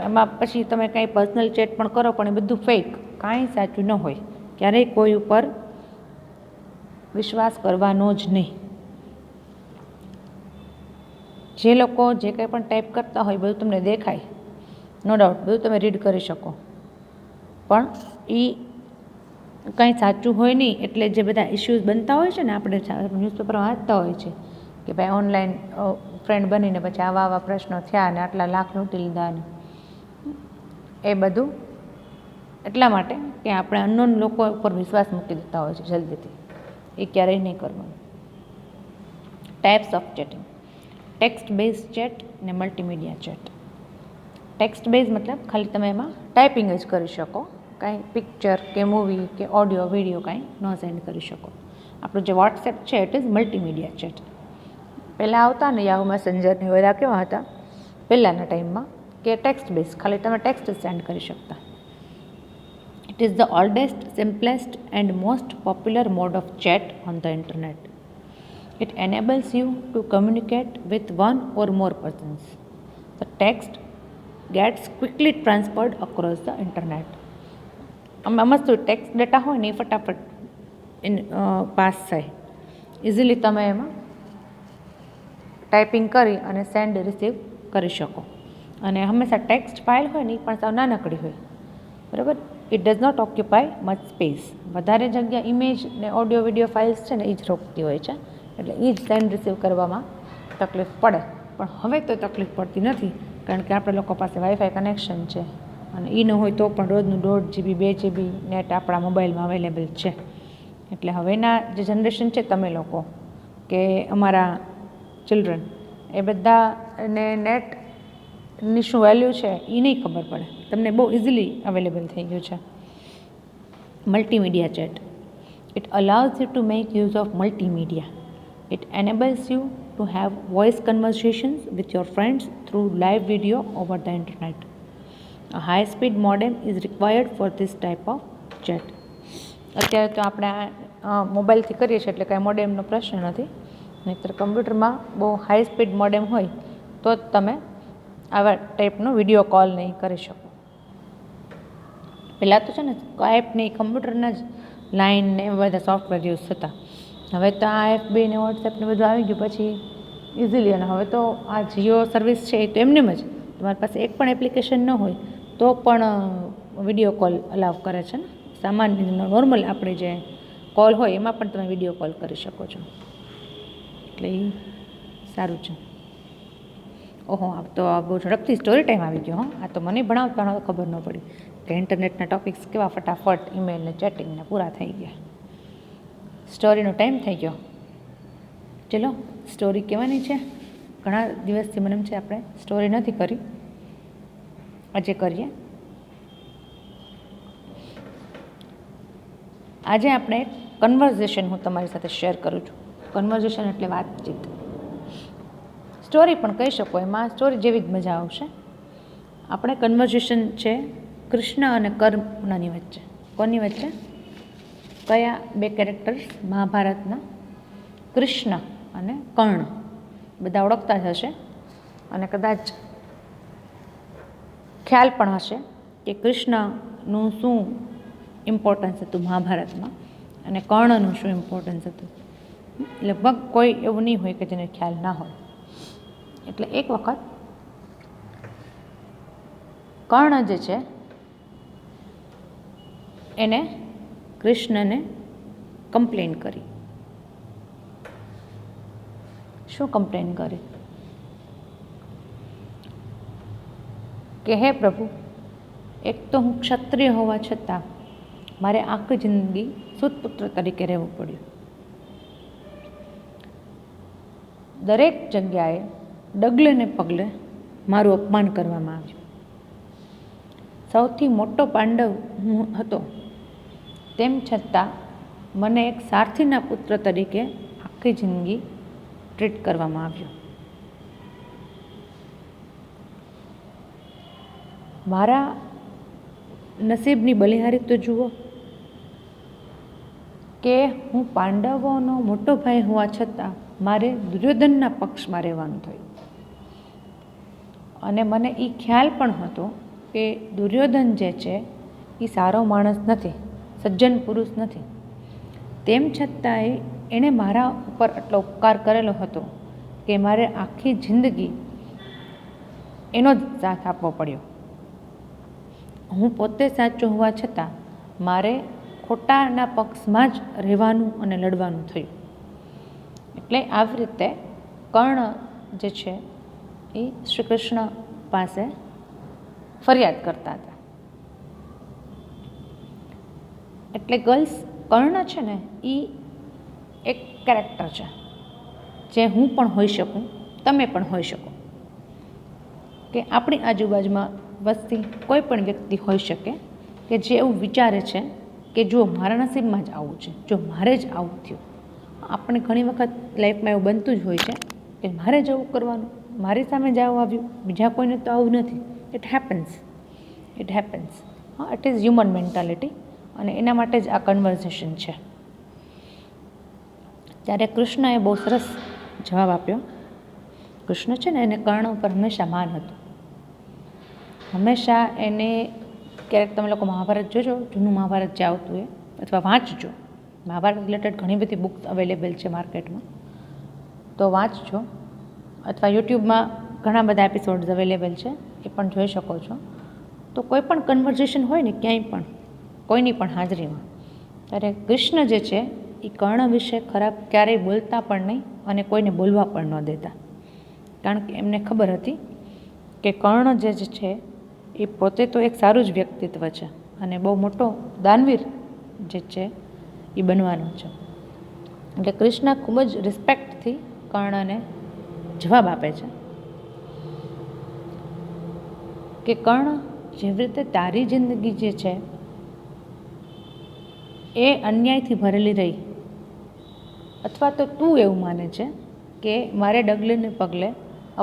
એમાં પછી તમે કાંઈ પર્સનલ ચેટ પણ કરો પણ એ બધું ફેક, કાંઈ સાચું ન હોય. ક્યારેય કોઈ ઉપર વિશ્વાસ કરવાનો જ નહીં. જે લોકો જે કંઈ પણ ટાઈપ કરતા હોય બધું તમને દેખાય, નો ડાઉટ, બધું તમે રીડ કરી શકો, પણ એ કંઈ સાચું હોય નહીં. એટલે જે બધા ઇશ્યુઝ બનતા હોય છે ને, આપણે ન્યૂઝપેપરમાં વાંચતા હોય છે કે ભાઈ ઓનલાઈન ફ્રેન્ડ બનીને પછી આવા પ્રશ્નો થયા અને આટલા લાખ લૂંટી લીધા, ને એ બધું એટલા માટે કે આપણે અનનોન લોકો ઉપર વિશ્વાસ મૂકી દેતા હોય છે જલ્દીથી. એ ક્યારેય નહીં કરવાનું. Types of chatting: text base chat ને મલ્ટીમીડિયા ચેટ. ટેક્સ્ટ બેઝ મતલબ ખાલી તમે એમાં ટાઈપિંગ જ કરી શકો, કાંઈ પિક્ચર કે મૂવી કે ઓડિયો વિડીયો કાંઈ ન સેન્ડ કરી શકો. આપણું જે વોટ્સએપ છે ઇટ ઇઝ મલ્ટીમીડિયા ચેટ. પહેલાં આવતા ને યાહુ મેસેન્જર ને બધા કેવા હતા પહેલાંના ટાઈમમાં, કે ટેક્સ્ટ બેઝ, ખાલી તમે ટેક્સ્ટ જ સેન્ડ કરી શકતા. It is the oldest, simplest and most popular mode of chat on the internet. It enables you to communicate with one or more persons. The text gets quickly transferred across the internet. મસ્ત text data હોય ને એ ફટાફટ pass થાય. Easily તમે એમાં typing કરી અને send receive કરી શકો. અને હંમેશા ટેક્સ્ટ ફાઇલ હોય ને એ પણ સાવ નાનકડી હોય, બરાબર. It does not occupy much space. વધારે જગ્યા ઇમેજ ને ઓડિયો વિડીયો ફાઇલ્સ છે ને એ જ રોકતી હોય છે, એટલે એ જ સેન્ડ રિસીવ કરવામાં તકલીફ પડે. પણ હવે તો તકલીફ પડતી નથી, કારણ કે આપણે લોકો પાસે વાઈફાઈ કનેક્શન છે, અને એ ન હોય તો પણ રોજનું 1.5 GB 2 GB નેટ આપણા મોબાઈલમાં અવેલેબલ છે. એટલે હવેના જે જનરેશન છે, તમે લોકો કે અમારા ચિલ્ડ્રન, એ બધાને નેટની શું વેલ્યુ છે એ નહીં ખબર પડે. તમને બહુ ઇઝીલી અવેલેબલ થઈ ગયું છે multimedia chat. It allows you to make use of multimedia. It enables you to have voice conversations with your friends through live video over the internet. A high-speed modem is required for this type of chat. અત્યારે તો આપણે મોબાઈલથી કરીએ છીએ એટલે કાંઈ મોડેમનો પ્રશ્ન નથી, નહીંતર કમ્પ્યુટરમાં બહુ હાઈ સ્પીડ મોડેમ હોય તો જ તમે આવા ટાઈપનો વિડીયો કોલ નહીં કરી શકો. પહેલાં તો છે ને સ્કાઈપ ને કમ્પ્યુટરના જ લાઇન ને બધા સોફ્ટવેર યુઝ થતા. હવે તો આ FB ને વોટ્સએપ ને બધું આવી ગયું પછી ઇઝીલી. અને હવે તો આ જીઓ સર્વિસ છે એ તો એમનેમ જ તમારી પાસે એક પણ એપ્લિકેશન ન હોય તો પણ વિડીયો કોલ અલાવ કરે છે ને. સામાન્ય નોર્મલ આપણે જે કોલ હોય એમાં પણ તમે વિડીયો કોલ કરી શકો છો, એટલે એ સારું છે. ઓહો, આ તો બહુ ઝડપથી સ્ટોરી ટાઈમ આવી ગયો. આ તો મને ભણાવતા ખબર ન પડી કે ઇન્ટરનેટના ટોપિક્સ કેવા ફટાફટ ઈમેલ ને ચેટિંગને પૂરા થઈ ગયા. સ્ટોરીનો ટાઈમ થઈ ગયો. ચલો, સ્ટોરી કહેવાની છે. ઘણા દિવસથી મને એમ છે આપણે સ્ટોરી નથી કરી, આજે કરીએ. આજે આપણે કન્વર્ઝેશન હું તમારી સાથે શેર કરું છું. કન્વર્ઝેશન એટલે વાતચીત. સ્ટોરી પણ કહી શકો, એમાં સ્ટોરી જેવી જ મજા આવશે. આપણે કન્વર્ઝેશન છે કૃષ્ણ અને કર્ણની વચ્ચે. કોની વચ્ચે? કયા બે કેરેક્ટર્સ મહાભારતના? કૃષ્ણ અને કર્ણ. બધા ઓળખતા જ હશે, અને કદાચ ખ્યાલ પણ હશે કે કૃષ્ણનું શું ઇમ્પોર્ટન્સ હતું મહાભારતમાં અને કર્ણનું શું ઇમ્પોર્ટન્સ હતું. લગભગ કોઈ એવું નહીં હોય કે જેને ખ્યાલ ના હોય. એટલે એક વખત કર્ણ જે છે એને કૃષ્ણને કમ્પ્લેન કરી. શું કમ્પ્લેન કરી? કે હે પ્રભુ, એક તો હું ક્ષત્રિય હોવા છતાં મારે આખી જિંદગી સુતપુત્ર તરીકે રહેવું પડ્યું. દરેક જગ્યાએ ડગલે ને પગલે મારું અપમાન કરવામાં આવ્યું. સૌથી મોટો પાંડવ હું હતો, તેમ છતાં મને એક સારથીના પુત્ર તરીકે આખી જિંદગી ટ્રીટ કરવામાં આવ્યો. મારા નસીબની બલિહારી તો જુઓ કે હું પાંડવોનો મોટો ભાઈ હોવા છતાં મારે દુર્યોધનના પક્ષમાં રહેવાનું થયું. અને મને એ ખ્યાલ પણ હતો કે દુર્યોધન જે છે એ સારો માણસ નથી, સજ્જન પુરુષ નથી. તેમ છતાંય એણે મારા ઉપર આટલો ઉપકાર કરેલો હતો કે મારે આખી જિંદગી એનો જ સાથ આપવો પડ્યો. હું પોતે સાચો હોવા છતાં મારે ખોટાના પક્ષમાં જ રહેવાનું અને લડવાનું થયું. એટલે આવી રીતે કર્ણ જે છે એ શ્રી કૃષ્ણ પાસે ફરિયાદ કરતા હતા. એટલે ગર્લ્સ, કર્ણ છે ને એ એક કેરેક્ટર છે જે હું પણ હોઈ શકું, તમે પણ હોઈ શકો. કે આપણી આજુબાજુમાં વસતી કોઈ પણ વ્યક્તિ હોઈ શકે કે જે એવું વિચારે છે કે જો મારા નસીબમાં જ આવું છે, જો મારે જ આવું થયું. આપણે ઘણી વખત લાઈફમાં એવું બનતું જ હોય છે કે મારે જ આવું કરવાનું, મારી સામે જ આવું આવ્યું, બીજા કોઈને તો આવું નથી. It happens. હા, ઇટ ઇઝ હ્યુમન મેન્ટાલિટી. અને એના માટે જ આ કન્વર્ઝેશન છે. ત્યારે કૃષ્ણએ બહુ સરસ જવાબ આપ્યો. કૃષ્ણ છે ને એને કર્ણ ઉપર હંમેશા માન હતું. હંમેશા એને, ક્યારેક તમે લોકો મહાભારત જોજો, જૂનું મહાભારત જે આવતું એ, અથવા વાંચજો. મહાભારત રિલેટેડ ઘણી બધી બુક્સ અવેલેબલ છે માર્કેટમાં, તો વાંચજો. અથવા યુટ્યુબમાં ઘણા બધા એપિસોડ્સ અવેલેબલ છે, એ પણ જોઈ શકો છો. તો કોઈ પણ કન્વર્ઝેશન હોય ને ક્યાંય પણ, કોઈની પણ હાજરીમાં, ત્યારે કૃષ્ણ જે છે એ કર્ણ વિશે ખરાબ ક્યારેય બોલતા પણ નહીં અને કોઈને બોલવા પણ ન દેતા. કારણ કે એમને ખબર હતી કે કર્ણ જે છે એ પોતે તો એક સારું જ વ્યક્તિત્વ છે અને બહુ મોટો દાનવીર જે છે એ બનવાનો છે. એટલે કૃષ્ણ ખૂબ જ રિસ્પેક્ટથી કર્ણને જવાબ આપે છે કે કર્ણ, જેવી રીતે તારી જિંદગી જે છે એ અન્યાયથી ભરેલી રહી, અથવા તો તું એવું માને છે કે મારે ડગલેને પગલે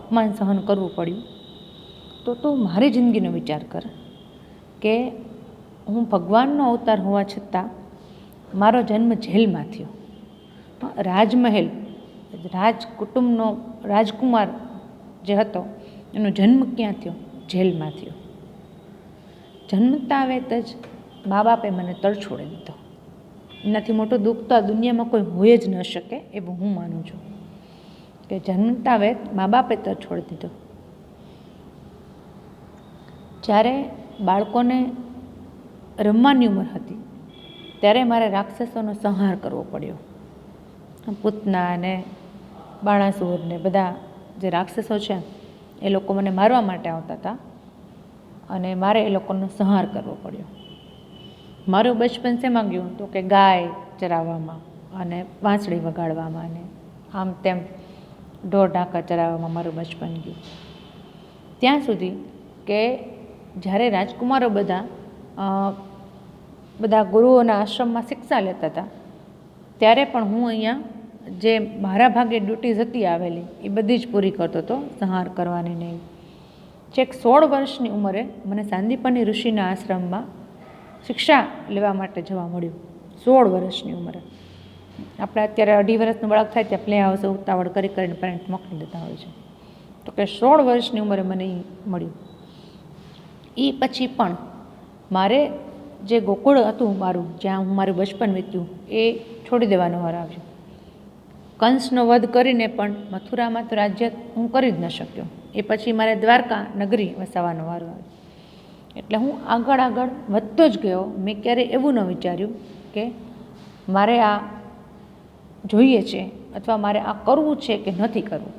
અપમાન સહન કરવું પડ્યું, તો તું મારી જિંદગીનો વિચાર કર કે હું ભગવાનનો અવતાર હોવા છતાં મારો જન્મ જેલમાં થયો. રાજમહેલ, રાજકુટુંબનો રાજકુમાર જે હતો એનો જન્મ ક્યાં થયો? જેલમાં થયો. જન્મતા વેત જ મા બાપે મને તરછોડી દીધો. એનાથી મોટું દુઃખ તો આ દુનિયામાં કોઈ હોય જ ન શકે એવું હું માનું છું કે જન્મતા વેત મા બાપે તરછોડી દીધો. જ્યારે બાળકોને રમવાની ઉંમર હતી ત્યારે મારે રાક્ષસોનો સંહાર કરવો પડ્યો. પૂતના અને બાણાસુર ને બધા જે રાક્ષસો છે એ લોકો મને મારવા માટે આવતા હતા અને મારે એ લોકોનો સંહાર કરવો પડ્યો. મારું બચપન શેમાં ગયું તો કે ગાય ચરાવવામાં અને વાંસળી વગાડવામાં અને આમ તેમ ઢોર ઢાંકા ચરાવવામાં મારું બચપન ગયું. ત્યાં સુધી કે જ્યારે રાજકુમારો બધા ગુરુઓના આશ્રમમાં શિક્ષા લેતા હતા ત્યારે પણ હું અહીંયા જે મારા ભાગે ડ્યુટીઝ હતી આવેલી એ બધી જ પૂરી કરતો હતો, સંહાર કરવાની નહીં. છેક 16 વર્ષની ઉંમરે મને સાંદીપની ઋષિના આશ્રમમાં શિક્ષા લેવા માટે જવા મળ્યું. 16 વર્ષની ઉંમરે. આપણે અત્યારે 2.5 વર્ષનું બાળક થાય ત્યાં પ્લે હાઉસ ઉતાવળ કરીને પેરેન્ટ મોકલી દેતા હોય છે. તો કે 16 વર્ષની ઉંમરે મને એ મળ્યું. એ પછી પણ મારે જે ગોકુળ હતું મારું, જ્યાં હું મારું બચપન વીત્યું, એ છોડી દેવાનો વાર આવ્યો. કંસનો વધ કરીને પણ મથુરામાં તો રાજ્ય હું કરી જ ન શક્યો. એ પછી મારે દ્વારકા નગરી વસાવવાનો વારો આવ્યો. એટલે હું આગળ વધતો જ ગયો. મેં ક્યારેય એવું ન વિચાર્યું કે મારે આ જોઈએ છે અથવા મારે આ કરવું છે કે નથી કરવું.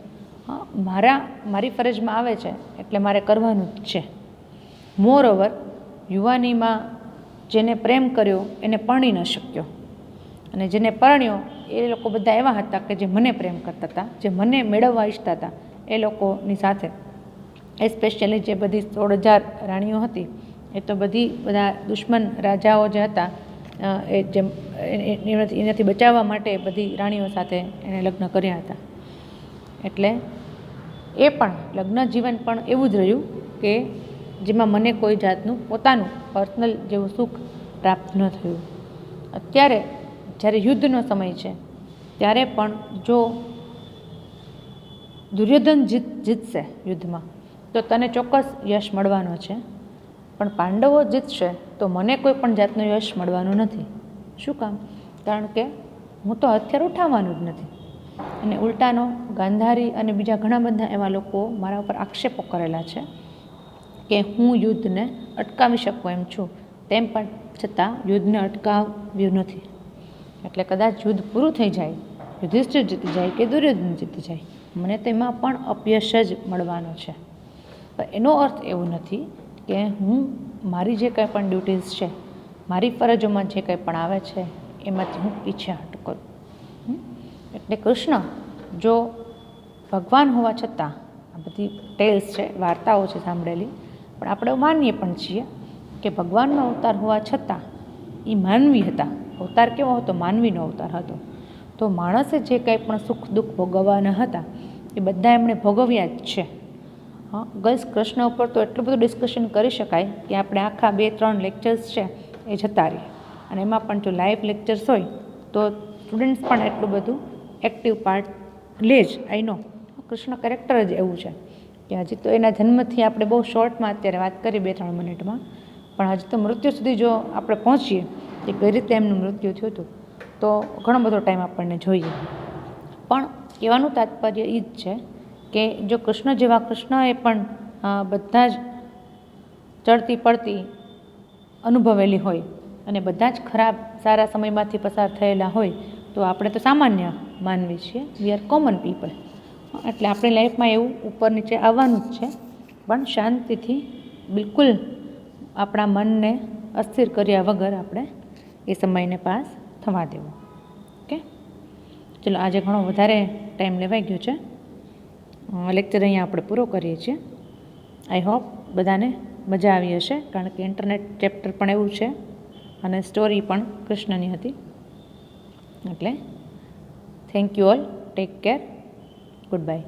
મારી ફરજમાં આવે છે એટલે મારે કરવાનું જ છે. મોરઓવર, યુવાનીમાં જેને પ્રેમ કર્યો એને પરણી ન શક્યો અને જેને પરણ્યો એ લોકો બધા એવા હતા કે જે મને પ્રેમ કરતા હતા, જે મને મેળવવા ઈચ્છતા હતા. એ લોકોની સાથે એસ્પેશિયલી જે બધી 16,000 રાણીઓ હતી એ તો બધા દુશ્મન રાજાઓ જે હતા એનાથી બચાવવા માટે બધી રાણીઓ સાથે એને લગ્ન કર્યા હતા. એટલે એ પણ લગ્ન જીવન પણ એવું જ રહ્યું કે જેમાં મને કોઈ જાતનું પોતાનું પર્સનલ જેવું સુખ પ્રાપ્ત ન થયું. અત્યારે જ્યારે યુદ્ધનો સમય છે ત્યારે પણ જો દુર્યોધન જીતશે યુદ્ધમાં તો તને ચોક્કસ યશ મળવાનો છે, પણ પાંડવો જીતશે તો મને કોઈ પણ જાતનું યશ મળવાનું નથી. શું કામ? કારણ કે હું તો હથિયાર ઉઠાવવાનું જ નથી. અને ઉલટાનો ગાંધારી અને બીજા ઘણા બધા એવા લોકો મારા ઉપર આક્ષેપો કરેલા છે કે હું યુદ્ધને અટકાવી શકું એમ છું, તેમ પણ છતાં યુદ્ધને અટકાવ્યું નથી. એટલે કદાચ યુદ્ધ પૂરું થઈ જાય, યુધિષ્ઠિર જીતી જાય કે દુર્યોધન જીતી જાય, મને તેમાં પણ અપયશ જ મળવાનો છે. પણ એનો અર્થ એવો નથી કે હું મારી જે કંઈ પણ ડ્યુટીઝ છે, મારી ફરજોમાં જે કંઈ પણ આવે છે એમાંથી હું પીછેહટ કરું. એટલે કૃષ્ણ જો ભગવાન હોવા છતાં, આ બધી ટેલ્સ છે, વાર્તાઓ છે સાંભળેલી, પણ આપણે માનીએ પણ છીએ કે ભગવાનનો અવતાર હોવા છતાં એ માનવી હતા. અવતાર કેવો હતો? માનવીનો અવતાર હતો. તો માણસે જે કંઈ પણ સુખ દુઃખ ભોગવવાના હતા એ બધા એમણે ભોગવ્યા જ છે. કૃષ્ણ ઉપર તો એટલું બધું ડિસ્કશન કરી શકાય કે આપણે આખા 2-3 લેક્ચર્સ છે એ જતા રહીએ. અને એમાં પણ જો લાઈવ લેક્ચર્સ હોય તો સ્ટુડન્ટ્સ પણ એટલું બધું એક્ટિવ પાર્ટ લે જ. આઈ નો, કૃષ્ણ કેરેક્ટર જ એવું છે કે હજી તો એના જન્મથી આપણે બહુ શોર્ટમાં અત્યારે વાત કરી 2-3 મિનિટમાં, પણ હજી તો મૃત્યુ સુધી જો આપણે પહોંચીએ કે કઈ રીતે એમનું મૃત્યુ થયું હતું તો ઘણો બધો ટાઈમ આપણને જોઈએ. પણ કહેવાનું તાત્પર્ય એ જ છે કે જો કૃષ્ણ જેવા કૃષ્ણએ પણ બધા જ ચડતી પડતી અનુભવેલી હોય અને બધા જ ખરાબ સારા સમયમાંથી પસાર થયેલા હોય તો આપણે તો સામાન્ય માનવી છીએ, વી આર કોમન પીપલ. એટલે આપણી લાઈફમાં એવું ઉપર નીચે આવવાનું જ છે, પણ શાંતિથી બિલકુલ આપણા મનને અસ્થિર કર્યા વગર આપણે એ સમયને પાસ થવા દેવો. ઓકે, ચલો આજે ઘણો વધારે ટાઈમ લેવાઈ ગયો છે. લેક્ચર અહીંયા આપણે પૂરો કરીએ છીએ. આઈ હોપ બધાને મજા આવી હશે, કારણ કે ઇન્ટરનેટ ચેપ્ટર પણ એવું છે અને સ્ટોરી પણ કૃષ્ણની હતી. એટલે thank you all, take care, good bye.